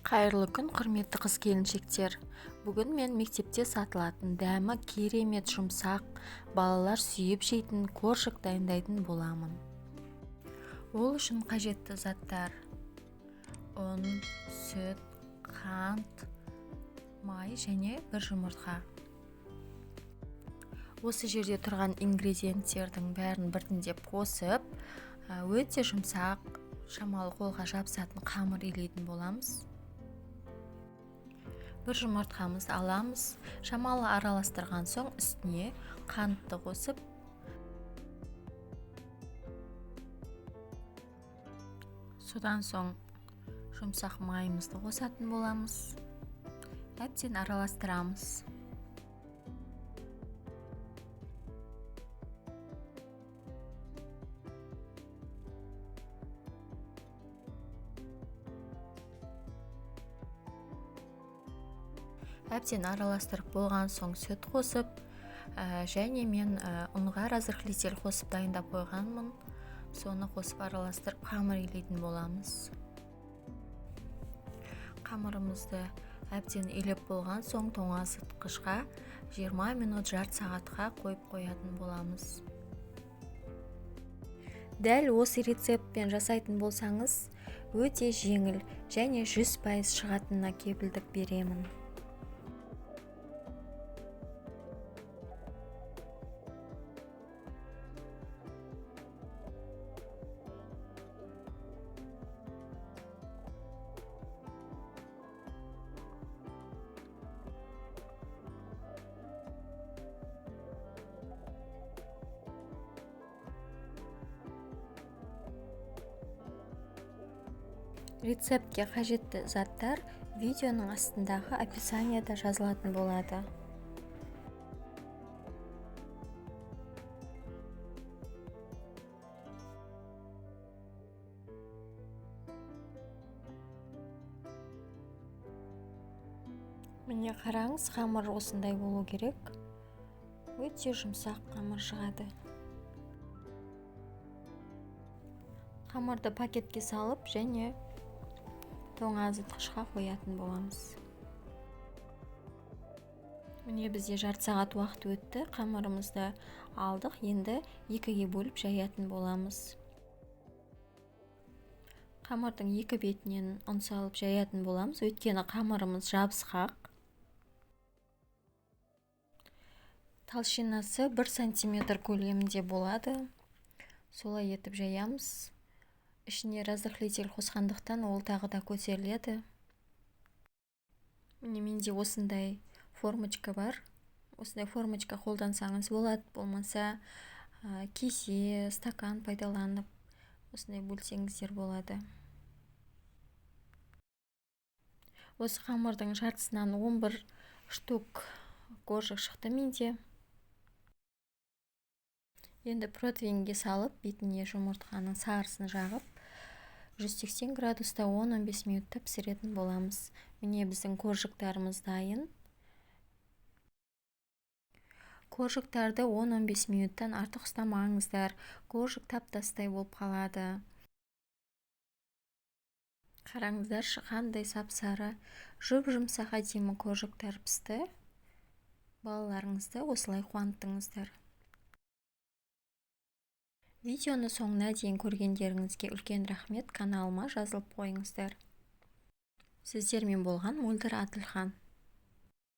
Қайырлы күн, құрметті қыз-келіншектер. Бүгін мен мектепте сатылатын дәмі керемет жұмсақ, балалар сүйіп жейтін коржик дайындайтын боламын. Ол үшін қажетті заттар: ұн, сүт, қант, май және бір жұмыртқа. Осы жерде тұрған ингредиенттердің бәрін біртіндеп қосып, өте жұмсақ, шамалы қолға жабысатын қамыр илейтін боламыз. Бір жұмыртқамыз аламыз, шамалы араластырған соң үстіне қантты қосып, содан соң жұмсақ майымызды қосатын боламыз. Әбден араластырамыз. Әбден араластырып болған соң сүт қосып, және мен ұнға разрыхлитель қосып дайындап қойғанмын. Соны қосып араластырып қамыр илейтін боламыз. Қамырымызды әбден илеп болған соң тоңазытқышқа 20 минут жарты сағатқа қойып қоятын боламыз. Дәл осы рецептпен жасайтын болсаңыз, өте жеңіл және 100% шығатынына кепілдік беремін. Рецептке қажетті заттар видеоның астындағы описанияда жазылатын болады. Міне қараңыз, қамыр осындай болу керек. Өте жұмсақ қамыр шығады. Қамырды пакетке салып және тоңазытқышқа қоятын боламыз. Міне бізде жарты сағат уақыт өтті. Қамырымызды алдық, енді екіге бөліп жаятын боламыз. Қамырдың екі бетінен ұн салып жаятын боламыз, өйткені қамырымыз жабысқақ. Толщинасы 1 см көлемінде болады. Солай етіп жаямыз. Ішіне разрыхлитель қосқандықтан ол тағы да көтеріледі. Міне менде осындай формочка бар. Осындай формочка қолдансаңыз болады, болмаса кесе, стакан пайдаланып, осындай бөлсеңіздер болады. Осы қамырдың жартысынан 11 штук коржик шықты менде. Енді противеньге салып, бетіне жұмыртқаның сарысын жағып, 180 градуста 10-15 минутта пісіретін боламыз. Міне біздің коржиктарымыз дайын. Коржиктарды 10-15 минуттан артық ұстамаңыздар. Коржик тап-тастай болып қалады. Қараңыздаршы, қандай сап-сары, жұп-жұмсақ әдемі коржиктар пісті. Балаларыңызды осылай қуанттыңыздар. Видеоны соңына дейін көргендеріңізге үлкен рахмет. Каналыма жазылып қойыңыздар. Сіздермен болған Мөлдір Адылхан.